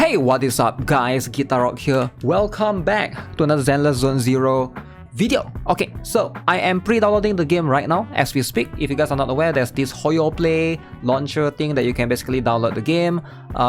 Hey, what is up guys, GuitarRock here. Welcome back to another Zenless Zone Zero video. Okay, so I am pre-downloading the game right now as we speak. If you guys are not aware, there's this Hoyo Play launcher thing that you can basically download the game.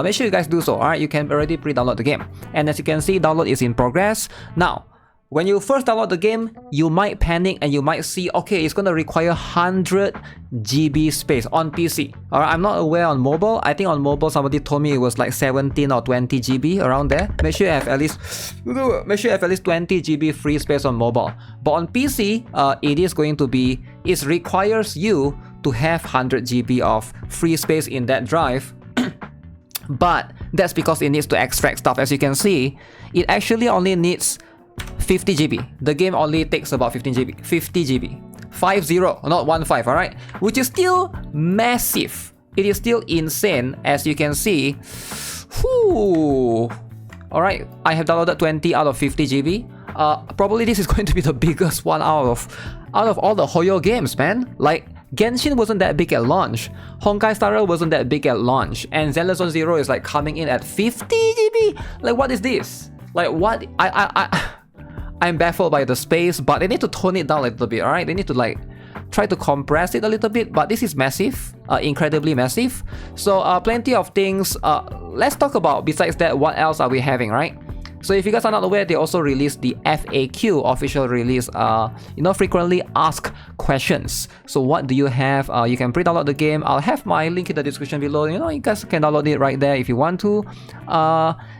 Make sure you guys do so, alright? You can already pre-download the game. And as you can see, download is in progress. Now, when you first download the game, you might panic and you might see, okay, it's gonna require 100 GB space on PC. Alright, I'm not aware on mobile. I think on mobile somebody told me it was like 17 or 20 GB around there. Make sure you have at least 20 GB free space on mobile. But on PC, it requires you to have 100 GB of free space in that drive. But that's because it needs to extract stuff. As you can see, it actually only needs 50 GB. The game only takes about 50 GB. 50, not 15, alright? Which is still massive. It is still insane, as you can see. Whew. Alright, I have downloaded 20 out of 50 GB. Probably this is going to be the biggest one out of all the Hoyo games, man. Like, Genshin wasn't that big at launch, Honkai Star Rail wasn't that big at launch, and Zenless Zone Zero is like coming in at 50 GB? Like, what is this? Like, what? I'm baffled by the space, but they need to tone it down a little bit, alright? They need to like try to compress it a little bit, but this is massive, incredibly massive. So plenty of things. Let's talk about, besides that, what else are we having, right? So if you guys are not aware, they also released the FAQ, official release, frequently asked questions. So what do you have? You can pre-download the game. I'll have my link in the description below. You guys can download it right there if you want to.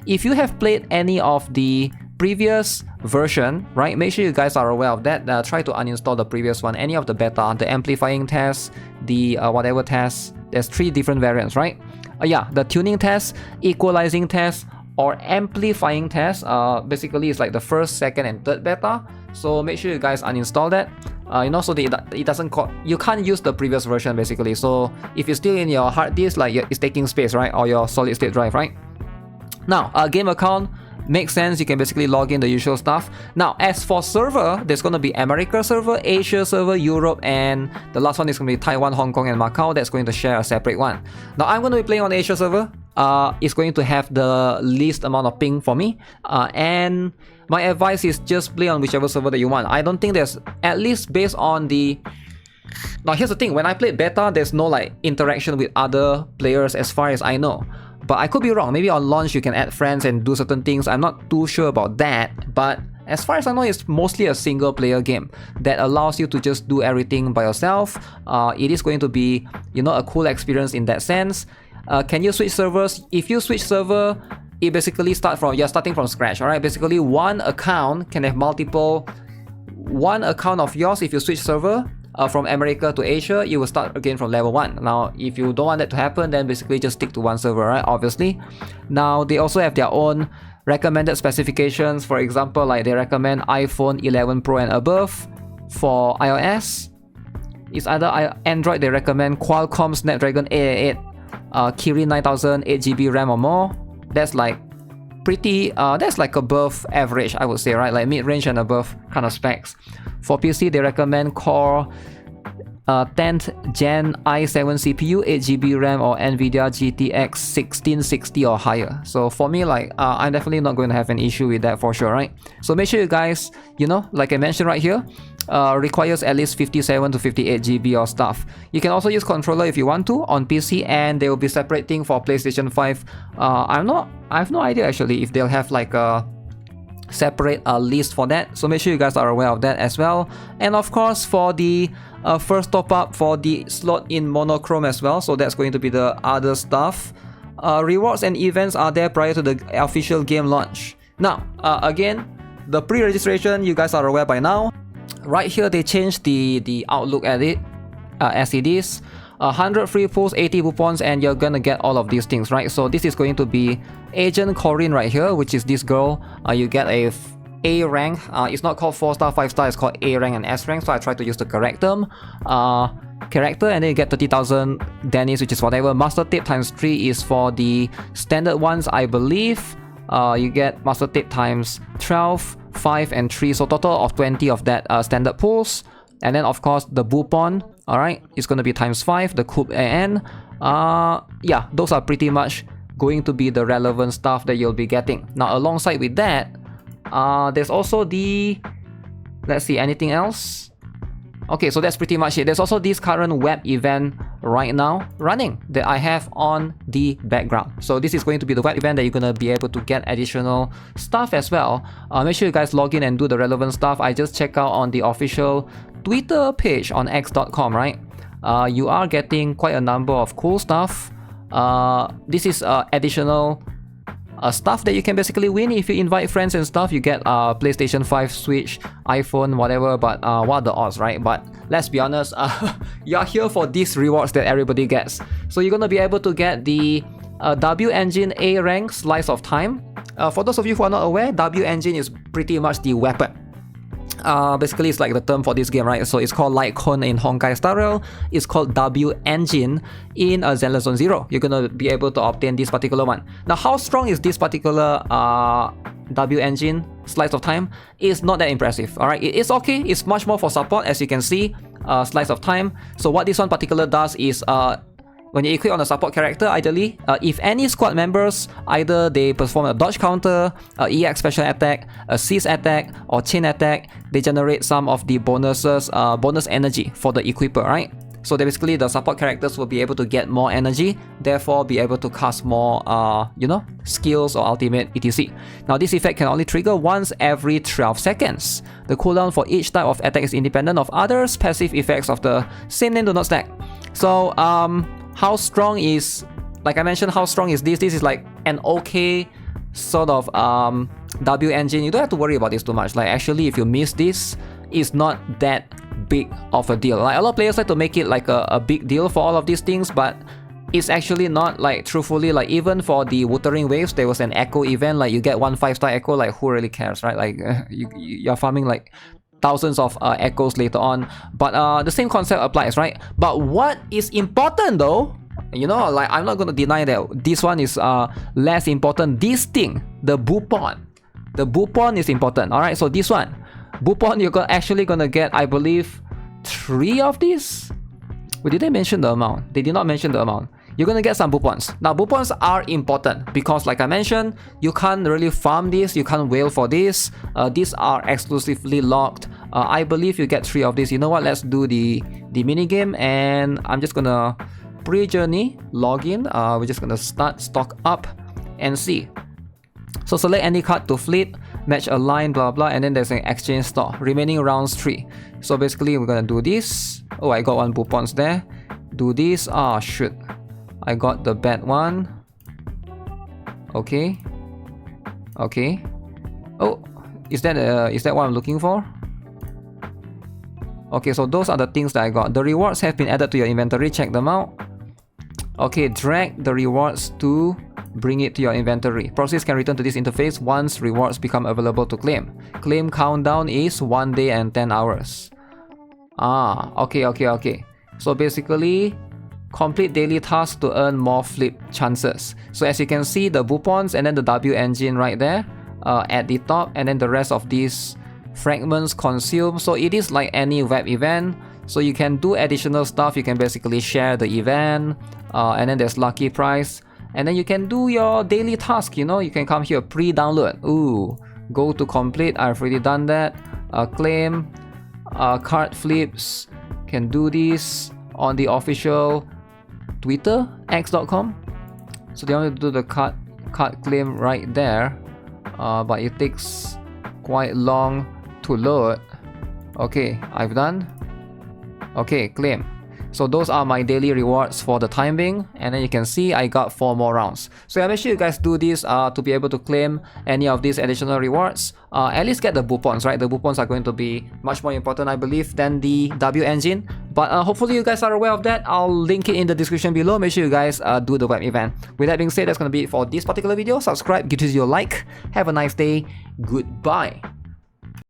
If you have played any of the previous version, right, make sure you guys are aware of that. Try to uninstall the previous one, any of the beta, the amplifying test, the whatever test. There's 3 different variants, right? The tuning test, equalizing test, or amplifying test. Basically it's like the first, second, and third beta. So make sure you guys uninstall that. So that it doesn't you can't use the previous version basically. So if it's still in your hard disk, like it's taking space, right, or your solid state drive, right? Now, game account makes sense. You can basically log in the usual stuff. Now, as for server, there's going to be America server, Asia server, Europe, and the last one is going to be Taiwan, Hong Kong, and Macau. That's going to share a separate one. Now, I'm going to be playing on Asia server. It's going to have the least amount of ping for me. And my advice is just play on whichever server that you want. I don't think there's, at least based on the... Now, here's the thing. When I played beta, there's no like interaction with other players as far as I know. But I could be wrong. Maybe on launch you can add friends and do certain things. I'm not too sure about that. But as far as I know, it's mostly a single player game that allows you to just do everything by yourself. It is going to be, a cool experience in that sense. Can you switch servers? If you switch server, it basically you're starting from scratch. Alright, basically one account can have one account of yours. If you switch server from America to Asia, you will start again from level 1. Now, if you don't want that to happen, then basically just stick to one server, right? Obviously. Now, they also have their own recommended specifications. For example, like they recommend iPhone 11 Pro and above. For iOS, it's either Android, they recommend Qualcomm Snapdragon 888, Kirin 9000, 8GB RAM or more. That's like pretty, that's like above average, I would say, right? Like mid-range and above kind of specs. For PC, they recommend Core 10th Gen i7 CPU, 8GB RAM, or NVIDIA GTX 1660 or higher. So for me, like, I'm definitely not going to have an issue with that for sure, right? So make sure you guys, like I mentioned right here, requires at least 57 to 58 GB of stuff. You can also use controller if you want to on PC, and there will be separate thing for PlayStation 5. I have no idea actually if they'll have like a separate list for that. So make sure you guys are aware of that as well. And of course, for the first top up for the slot in monochrome as well. So that's going to be the other stuff. Rewards and events are there prior to the official game launch. Now, again, the pre-registration, you guys are aware by now. Right here, they changed the outlook at it as it is. 100 free pulls, 80 Boopons, and you're gonna get all of these things, right? So this is going to be Agent Corinne right here, which is this girl. You get a rank. It's not called 4-star, 5-star, it's called A rank and S rank, so I try to use the correct term. Character, and then you get 30,000 Dennis, which is whatever. Master Tape times 3 is for the standard ones, I believe. You get Master Tape times 12, 5, and 3, so total of 20 of that standard pulls. And then of course the Boopon, alright, it's gonna be times 5, the Coupe AN. Yeah, those are pretty much going to be the relevant stuff that you'll be getting. Now alongside with that, there's also the, let's see, anything else? Okay, so that's pretty much it. There's also this current web event right now running that I have on the background. So this is going to be the web event that you're going to be able to get additional stuff as well. Make sure you guys log in and do the relevant stuff. I just check out on the official Twitter page on x.com, right? You are getting quite a number of cool stuff. This is additional stuff that you can basically win if you invite friends and stuff. You get PlayStation 5, Switch, iPhone, whatever, but what are the odds, right? But let's be honest, you're here for these rewards that everybody gets. So you're gonna be able to get the W Engine A rank Slice of Time. For those of you who are not aware, W Engine is pretty much the weapon. Basically it's like the term for this game, right? So it's called Litecoin in Honkai Star Rail. It's called W Engine in Zenless Zone Zero. You're gonna be able to obtain this particular one. Now, how strong is this particular W Engine Slice of Time? Is not that impressive. Alright, it is okay. It's much more for support, as you can see. Slice of Time. So what this one particular does is when you equip on a support character, ideally, if any squad members, either they perform a dodge counter, a EX special attack, a seize attack, or chain attack, they generate some of the bonuses, bonus energy for the equiper, right? So basically, the support characters will be able to get more energy, therefore be able to cast more, you know, skills or ultimate etc. Now, this effect can only trigger once every 12 seconds. The cooldown for each type of attack is independent of others. Passive effects of the same name do not stack. So, how strong is, like I mentioned, how strong is this? This is like an okay sort of W engine. You don't have to worry about this too much. Like actually, if you miss this, it's not that big of a deal. Like a lot of players like to make it like a big deal for all of these things, but it's actually not. Like truthfully, like even for the Wuthering Waves, there was an echo event. Like you get one 5-star echo. Like who really cares, right? Like you're farming like thousands of echoes later on, but the same concept applies, right? But what is important though, you know, like I'm not gonna deny that this one is less important. This thing, the Boopon is important. All right, so this one, Boopon, you're actually gonna get, I believe, 3 of these. Wait, did they mention the amount? They did not mention the amount. You're gonna get some Boopons. Now, Boopons are important because, like I mentioned, you can't really farm this, you can't whale for this. These are exclusively locked. I believe you get 3 of these. You know what? Let's do the mini game, and I'm just gonna pre-journey login. We're just gonna start stock up and see. So select any card to fleet, match a line, blah blah, and then there's an exchange store. Remaining rounds 3. So basically, we're gonna do this. Oh, I got 1 Boopons there. Do this. Ah, shoot. I got the bad one. Okay. Okay. Oh, is that what I'm looking for? Okay, so those are the things that I got. The rewards have been added to your inventory. Check them out. Okay, drag the rewards to bring it to your inventory. Proceeds can return to this interface once rewards become available to claim. Claim countdown is 1 day and 10 hours. Ah, okay. So basically, complete daily tasks to earn more flip chances. So as you can see, the Boopons and then the W engine right there at the top, and then the rest of these fragments consume. So it is like any web event. So you can do additional stuff. You can basically share the event, and then there's lucky prize, and then you can do your daily task. You know, you can come here, pre-download. Ooh, go to complete. I've already done that. Claim card flips. Can do this on the official Twitter, x.com. So they want to do the card claim right there, but it takes quite long to load. Okay, I've done. Okay, claim. So those are my daily rewards for the time being, and then you can see I got 4 more rounds. So yeah, make sure you guys do this to be able to claim any of these additional rewards. At least get the Boopons, right? The Boopons are going to be much more important, I believe, than the W engine. But hopefully you guys are aware of that. I'll link it in the description below. Make sure you guys do the web event. With that being said, that's going to be it for this particular video. Subscribe, give this your like. Have a nice day. Goodbye.